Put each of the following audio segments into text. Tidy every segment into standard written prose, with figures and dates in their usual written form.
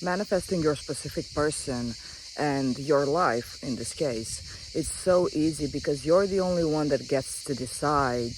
Manifesting your specific person and your life in this case, it's so easy because you're the only one that gets to decide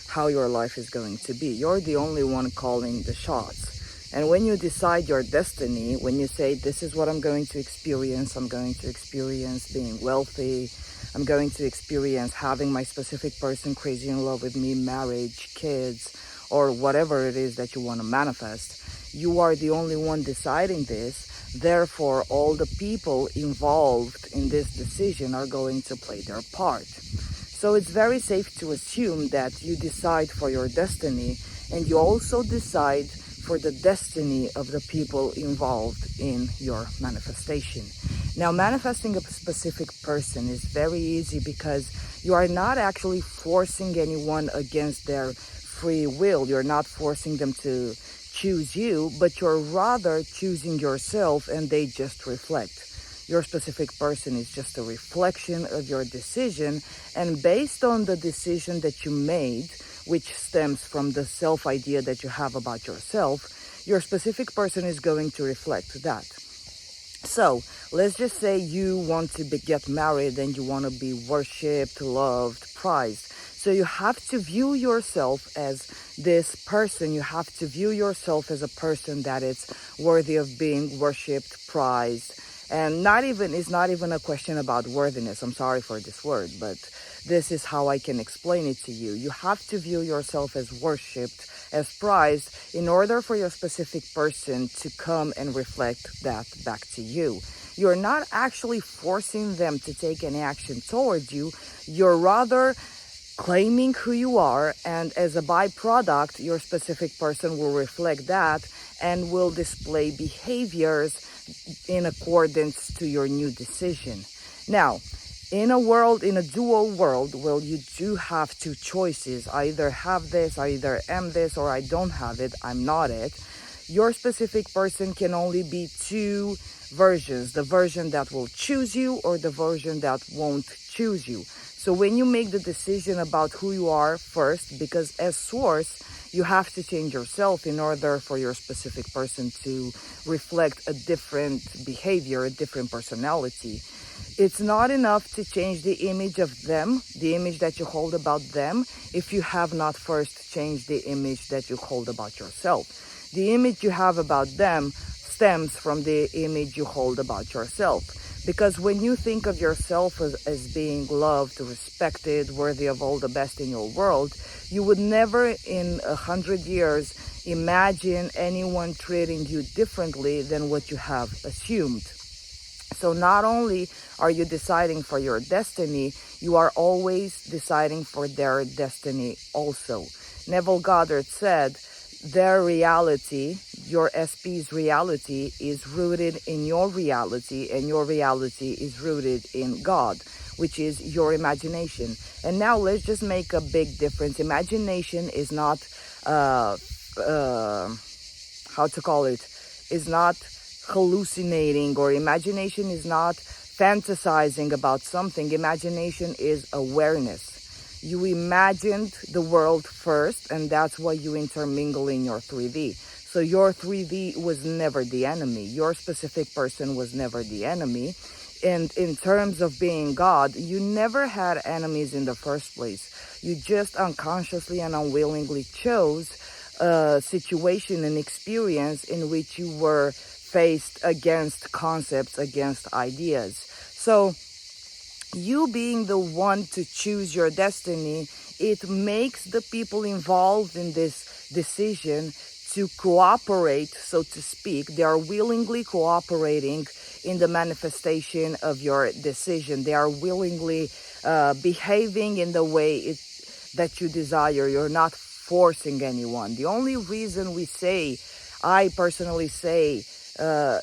how your life is going to be. You're the only one calling the shots. And when you decide your destiny, when you say, this is what I'm going to experience, I'm going to experience being wealthy, I'm going to experience having my specific person crazy in love with me, marriage, kids, or whatever it is that you want to manifest, you are the only one deciding this. Therefore, all the people involved in this decision are going to play their part. So it's very safe to assume that you decide for your destiny, and you also decide for the destiny of the people involved in your manifestation. Now, manifesting a specific person is very easy because you are not actually forcing anyone against their free will. You're not forcing them to choose you, but you're rather choosing yourself, and they just reflect. Your specific person is just a reflection of your decision, and based on the decision that you made, which stems from the self-idea that you have about yourself, your specific person is going to reflect that. So, let's just say you want to get married and you want to be worshipped, loved, prized. So you have to view yourself as this person. You have to view yourself as a person that is worthy of being worshipped, prized. And it's not even a question about worthiness. I'm sorry for this word, but this is how I can explain it to you. You have to view yourself as worshipped, as prized, in order for your specific person to come and reflect that back to you. You're not actually forcing them to take any action towards you. You're rather claiming who you are, and as a byproduct, your specific person will reflect that and will display behaviors in accordance to your new decision. Now, in a dual world, well, you do have two choices. I either have this, I either am this, or I don't have it, I'm not it. Your specific person can only be two versions: the version that will choose you or the version that won't choose you. So when you make the decision about who you are first, because as source, you have to change yourself in order for your specific person to reflect a different behavior, a different personality. It's not enough to change the image of them, the image that you hold about them, if you have not first changed the image that you hold about yourself. The image you have about them stems from the image you hold about yourself. Because when you think of yourself as being loved, respected, worthy of all the best in your world, you would never in 100 years imagine anyone treating you differently than what you have assumed. So not only are you deciding for your destiny, you are always deciding for their destiny also. Neville Goddard said, their reality, your SP's reality, is rooted in your reality, and your reality is rooted in God, which is your imagination. And now let's just make a big difference. Imagination is not, is not hallucinating, or imagination is not fantasizing about something. Imagination is awareness. You imagined the world first, and that's why you intermingle in your 3D. So your 3D was never the enemy. Your specific person was never the enemy. And in terms of being God, you never had enemies in the first place. You just unconsciously and unwillingly chose a situation and experience in which you were faced against concepts, against ideas. So you being the one to choose your destiny, it makes the people involved in this decision to cooperate, so to speak. They are willingly cooperating in the manifestation of your decision. They are willingly behaving in the way that you desire. You're not forcing anyone. The only reason I personally say,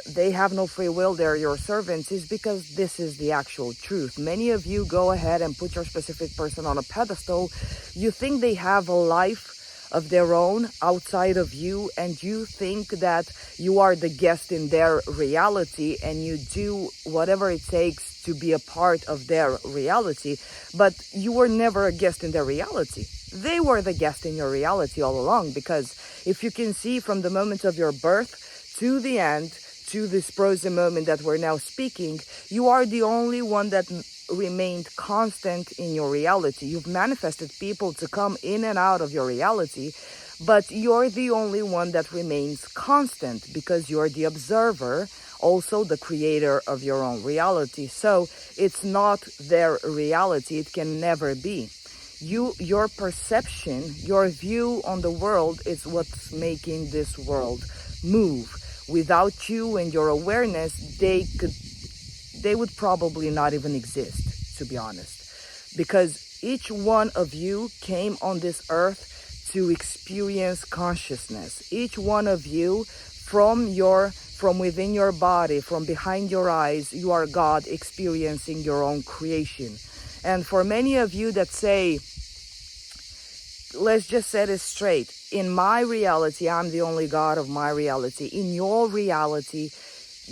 they have no free will, they're your servants, is because this is the actual truth. Many of you go ahead and put your specific person on a pedestal. You think they have a life of their own outside of you, and you think that you are the guest in their reality, and you do whatever it takes to be a part of their reality, but you were never a guest in their reality. They were the guest in your reality all along, because if you can see from the moment of your birth to the end, to this present moment that we're now speaking, you are the only one that remained constant in your reality. You've manifested people to come in and out of your reality, but you're the only one that remains constant because you're the observer, also the creator of your own reality. So it's not their reality. It can never be. Your perception, your view on the world is what's making this world move. Without you and your awareness, they would probably not even exist, to be honest. Because each one of you came on this earth to experience consciousness. Each one of you, from within your body, from behind your eyes, you are God experiencing your own creation. And for many of you that say, let's just set it straight, in my reality, I'm the only God of my reality. In your reality,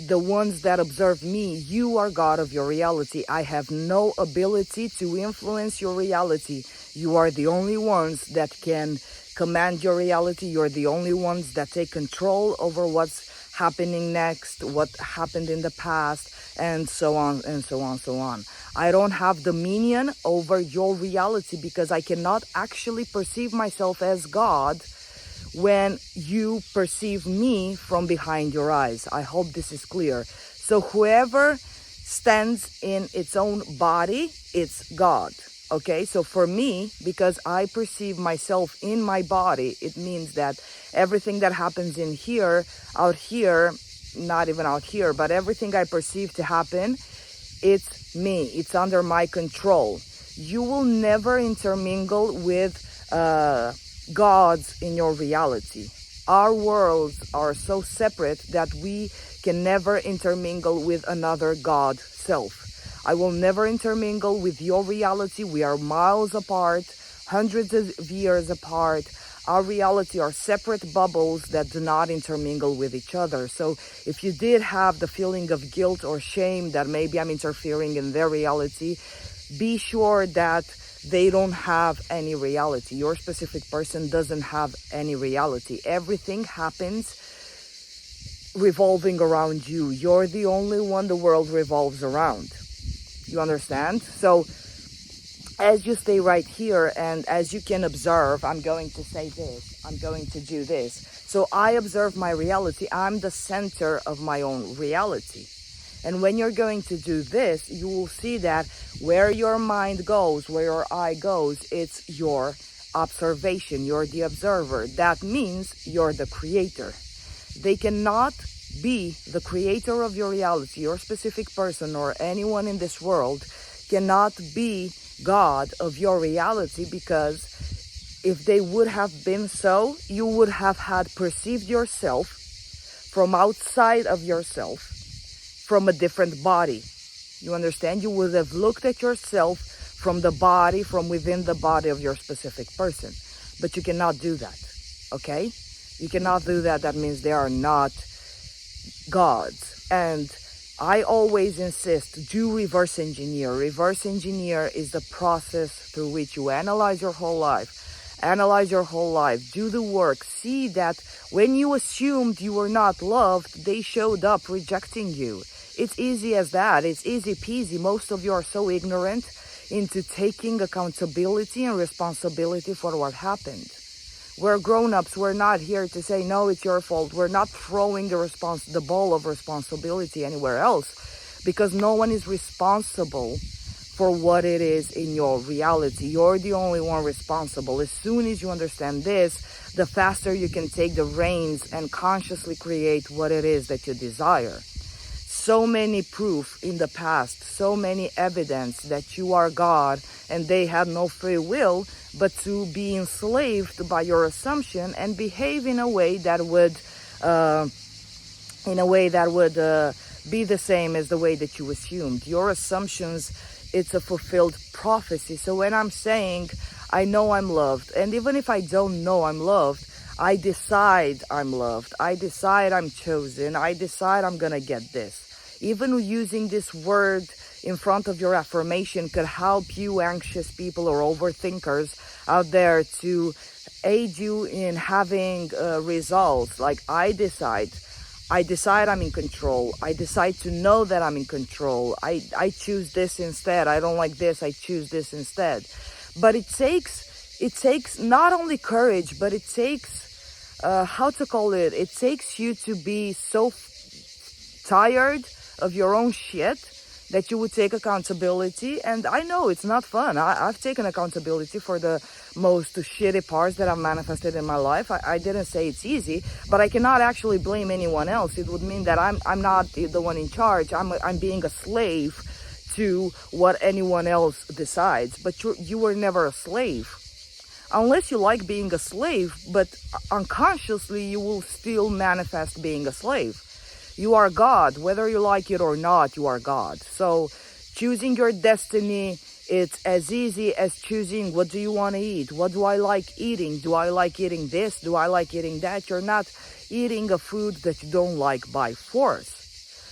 the ones that observe me, you are God of your reality. I have no ability to influence your reality. You are the only ones that can command your reality. You're the only ones that take control over what's happening next, what happened in the past, and so on and so on, so on. I don't have dominion over your reality because I cannot actually perceive myself as God when you perceive me from behind your eyes. I hope this is clear. So whoever stands in its own body, it's God. Okay, so for me, because I perceive myself in my body, it means that everything that happens in here, out here, not even out here, but everything I perceive to happen, it's me. It's under my control. You will never intermingle with gods in your reality. Our worlds are so separate that we can never intermingle with another God self. I will never intermingle with your reality. We are miles apart, hundreds of years apart. Our reality are separate bubbles that do not intermingle with each other. So if you did have the feeling of guilt or shame that maybe I'm interfering in their reality, be sure that they don't have any reality. Your specific person doesn't have any reality. Everything happens revolving around you. You're the only one the world revolves around. You understand? So as you stay right here and as you can observe, I'm going to say this, I'm going to do this. So I observe my reality. I'm the center of my own reality. And when you're going to do this, you will see that where your mind goes, where your eye goes, it's your observation. You're the observer. That means you're the creator. They cannot be the creator of your reality. Your specific person or anyone in this world cannot be God of your reality, because if they would have been so, you would have had perceived yourself from outside of yourself, from a different body. You understand? You would have looked at yourself from the body, from within the body of your specific person. But you cannot do that, okay? You cannot do that. That means they are not gods. And I always insist, do reverse engineer. Reverse engineer is the process through which you analyze your whole life. Analyze your whole life. Do the work. See that when you assumed you were not loved, they showed up rejecting you. It's easy as that. It's easy peasy. Most of you are so ignorant into taking accountability and responsibility for what happened. We're grown-ups. We're not here to say, no, it's your fault. We're not throwing the ball of responsibility anywhere else, because no one is responsible for what it is in your reality. You're the only one responsible. As soon as you understand this, the faster you can take the reins and consciously create what it is that you desire. So many proof in the past, so many evidence that you are God and they had no free will, but to be enslaved by your assumption and behave in a way that would be the same as the way that you assumed. Your assumptions, it's a fulfilled prophecy. So when I'm saying, I know I'm loved, and even if I don't know I'm loved, I decide I'm loved. I decide I'm chosen. I decide I'm gonna get this. Even using this word in front of your affirmation could help you anxious people or overthinkers out there to aid you in having results. Like, I decide I decide I'm in control. I decide to know that I'm in control. I choose this instead. I don't like this. I choose this instead. But it takes not only courage, but it takes, it takes you to be so tired of your own shit that you would take accountability. And I know it's not fun. I've taken accountability for the most shitty parts that I've manifested in my life. I didn't say it's easy, but I cannot actually blame anyone else. It would mean that I'm not the one in charge. I'm being a slave to what anyone else decides. But you were never a slave. Unless you like being a slave, but unconsciously you will still manifest being a slave. You are God, whether you like it or not, you are God. So choosing your destiny, it's as easy as choosing what do you want to eat? What do I like eating? Do I like eating this? Do I like eating that? You're not eating a food that you don't like by force.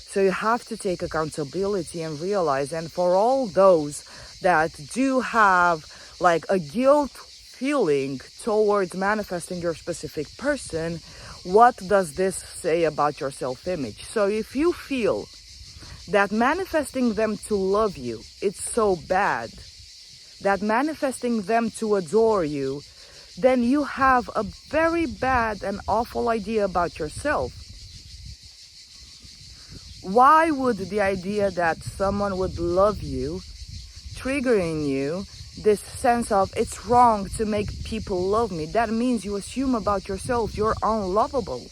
So you have to take accountability and realize, and for all those that do have like a guilt feeling towards manifesting your specific person, what does this say about your self-image? So if you feel that manifesting them to love you, it's so bad, that manifesting them to adore you, then you have a very bad and awful idea about yourself. Why would the idea that someone would love you trigger in you this sense of it's wrong to make people love me? That means you assume about yourself you're unlovable.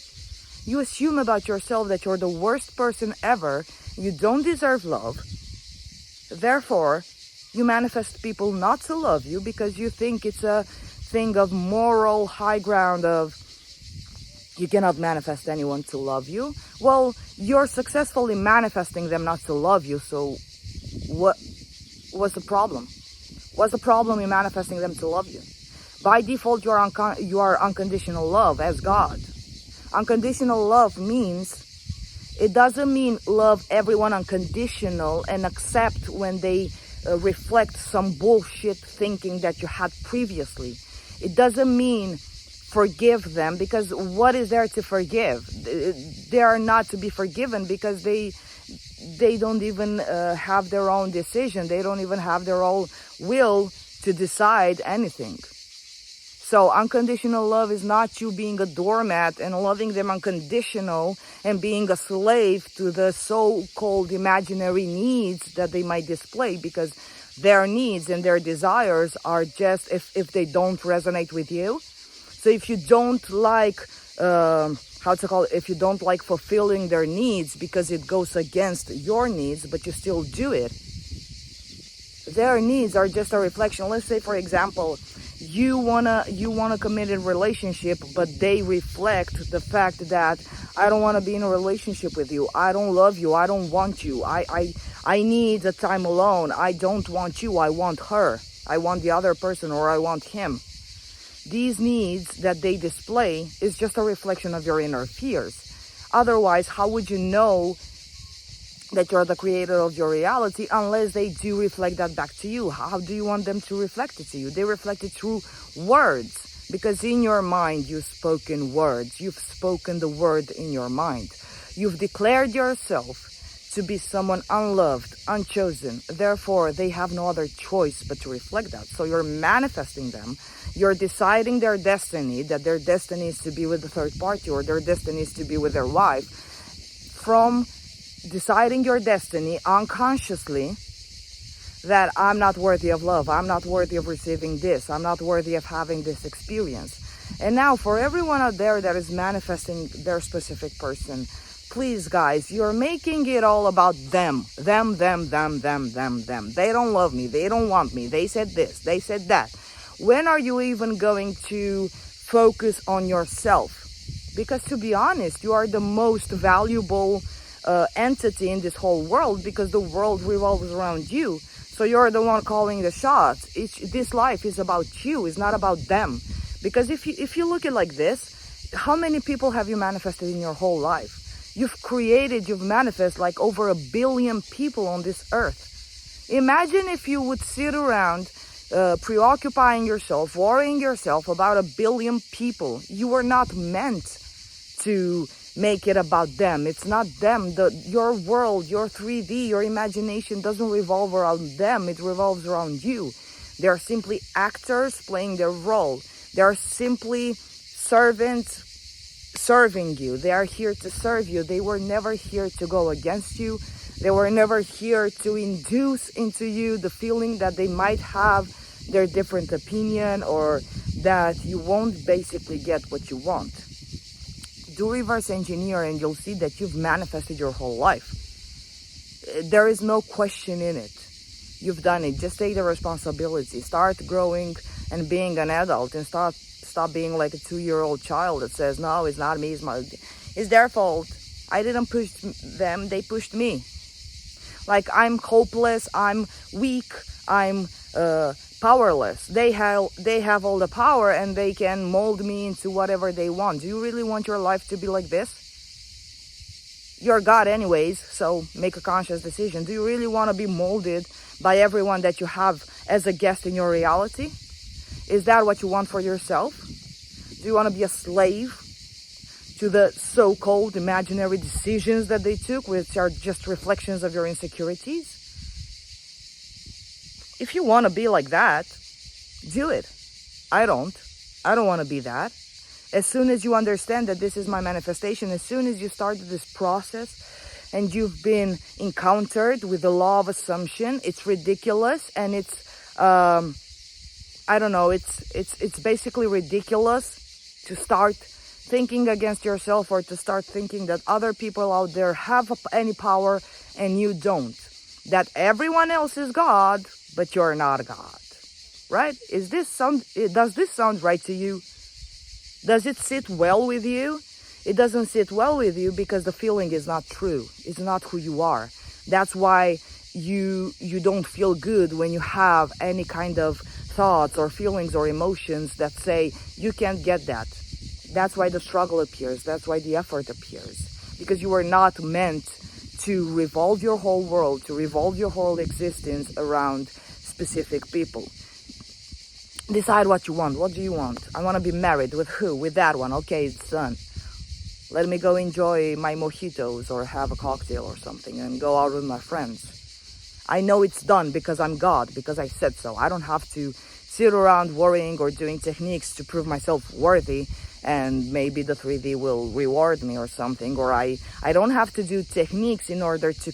You assume about yourself that you're the worst person ever. You don't deserve love. Therefore, you manifest people not to love you because you think it's a thing of moral high ground of you cannot manifest anyone to love you. Well, you're successfully manifesting them not to love you, so what's the problem? What's the problem in manifesting them to love you? By default, you are unconditional love as God. Unconditional love means, it doesn't mean love everyone unconditional and accept when they reflect some bullshit thinking that you had previously. It doesn't mean forgive them, because what is there to forgive? They are not to be forgiven because they don't even have their own decision. They don't even have their own will to decide anything. So unconditional love is not you being a doormat and loving them unconditional and being a slave to the so-called imaginary needs that they might display, because their needs and their desires are just if they don't resonate with you. So if you don't like, if you don't like fulfilling their needs because it goes against your needs, but you still do it, their needs are just a reflection. Let's say, for example, you wanna commit a relationship, but they reflect the fact that I don't want to be in a relationship with you. I don't love you. I don't want you. I need a time alone. I don't want you. I want her. I want the other person, or I want him. These needs that they display is just a reflection of your inner fears. Otherwise, how would you know that you're the creator of your reality unless they do reflect that back to you? How do you want them to reflect it to you? They reflect it through words, because in your mind you've spoken words. You've spoken the word in your mind. You've declared yourself to be someone unloved, unchosen. Therefore, they have no other choice but to reflect that. So you're manifesting them. You're deciding their destiny, that their destiny is to be with the third party, or their destiny is to be with their wife. From deciding your destiny unconsciously, that I'm not worthy of love, I'm not worthy of receiving this, I'm not worthy of having this experience. And now for everyone out there that is manifesting their specific person, please guys, you're making it all about them. Them. They don't love me, they don't want me, they said this, they said that. When are you even going to focus on yourself? Because to be honest, you are the most valuable entity in this whole world, because the world revolves around you. So you're the one calling the shots. This life is about you, it's not about them. Because if you look at it like this, how many people have you manifested in your whole life? You've manifested like over 1 billion people on this earth. Imagine if you would sit around preoccupying yourself, worrying yourself about 1 billion people. You were not meant to make it about them. It's not them. Your world, your 3D, your imagination doesn't revolve around them. It revolves around you. They're simply actors playing their role. They're simply servants serving you. They are here to serve you. They were never here to go against you. They were never here to induce into you the feeling that they might have their different opinion, or that you won't basically get what you want. Do reverse engineer and you'll see that you've manifested your whole life. There is no question in it. You've done it. Just take the responsibility. Start growing and being an adult, and stop being like a 2-year-old child that says, no, it's not me, it's their fault. I didn't push them, they pushed me. Like, I'm hopeless, I'm weak, I'm powerless. They have all the power and they can mold me into whatever they want. Do you really want your life to be like this? You're God anyways, so make a conscious decision. Do you really want to be molded by everyone that you have as a guest in your reality? Is that what you want for yourself? Do you want to be a slave to the so-called imaginary decisions that they took, which are just reflections of your insecurities? If you want to be like that, do it. I don't want to be that. As soon as you understand that this is my manifestation, as soon as you started this process and you've been encountered with the law of assumption, it's ridiculous, and it's it's basically ridiculous to start thinking against yourself, or to start thinking that other people out there have any power and you don't. That everyone else is God, but you're not God. Right? Does this sound right to you? Does it sit well with you? It doesn't sit well with you because the feeling is not true. It's not who you are. That's why you don't feel good when you have any kind of thoughts or feelings or emotions that say you can't get that. That's why the struggle appears. That's why the effort appears. Because you are not meant to revolve your whole world, to revolve your whole existence around specific people. Decide what you want. What do you want? I want to be married. With who? With that one. Okay, it's done. Let me go enjoy my mojitos or have a cocktail or something and go out with my friends. I know it's done because I'm God, because I said so. I don't have to sit around worrying or doing techniques to prove myself worthy, and maybe the 3D will reward me or something. Or I don't have to do techniques in order to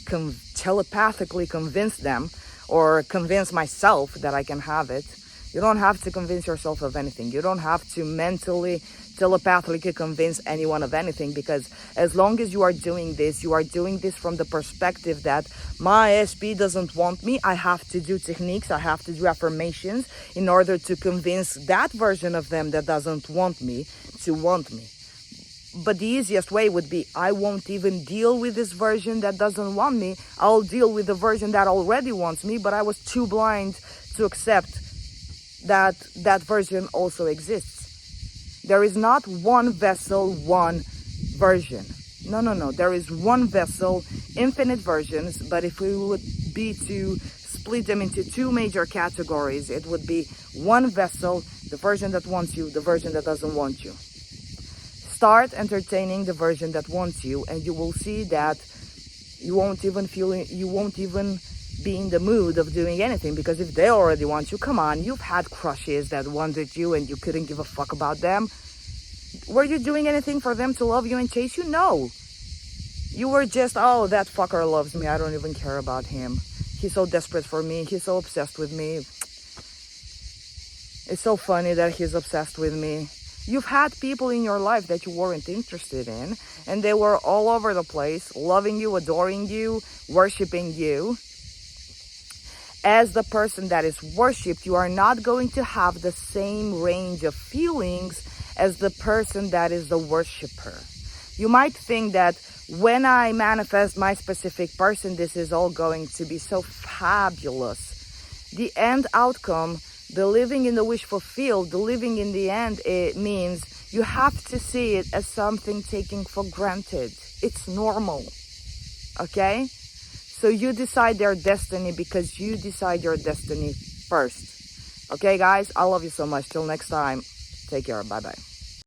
telepathically convince them or convince myself that I can have it. You don't have to convince yourself of anything. You don't have to mentally, telepathically convince anyone of anything, because as long as you are doing this from the perspective that my SP doesn't want me. I have to do techniques, I have to do affirmations in order to convince that version of them that doesn't want me to want me. But the easiest way would be, I won't even deal with this version that doesn't want me. I'll deal with the version that already wants me, but I was too blind to accept that that version also exists. There is not one vessel, one version. No. There is one vessel, infinite versions, but if we would be to split them into two major categories, it would be one vessel, the version that wants you, the version that doesn't want you. Start entertaining the version that wants you, and you will see that you won't even be in the mood of doing anything, because if they already want you, come on, you've had crushes that wanted you and you couldn't give a fuck about them. Were you doing anything for them to love you and chase you? No. You were just, oh, that fucker loves me, I don't even care about him. He's so desperate for me, he's so obsessed with me. It's so funny that he's obsessed with me. You've had people in your life that you weren't interested in, and they were all over the place, loving you, adoring you, worshiping you. As the person that is worshipped, you are not going to have the same range of feelings as the person that is the worshiper. You might think that when I manifest my specific person, this is all going to be so fabulous. The end outcome, the living in the wish fulfilled, the living in the end, it means you have to see it as something taken for granted. It's normal, okay? So you decide their destiny because you decide your destiny first. Okay, guys? I love you so much. Till next time. Take care. Bye-bye.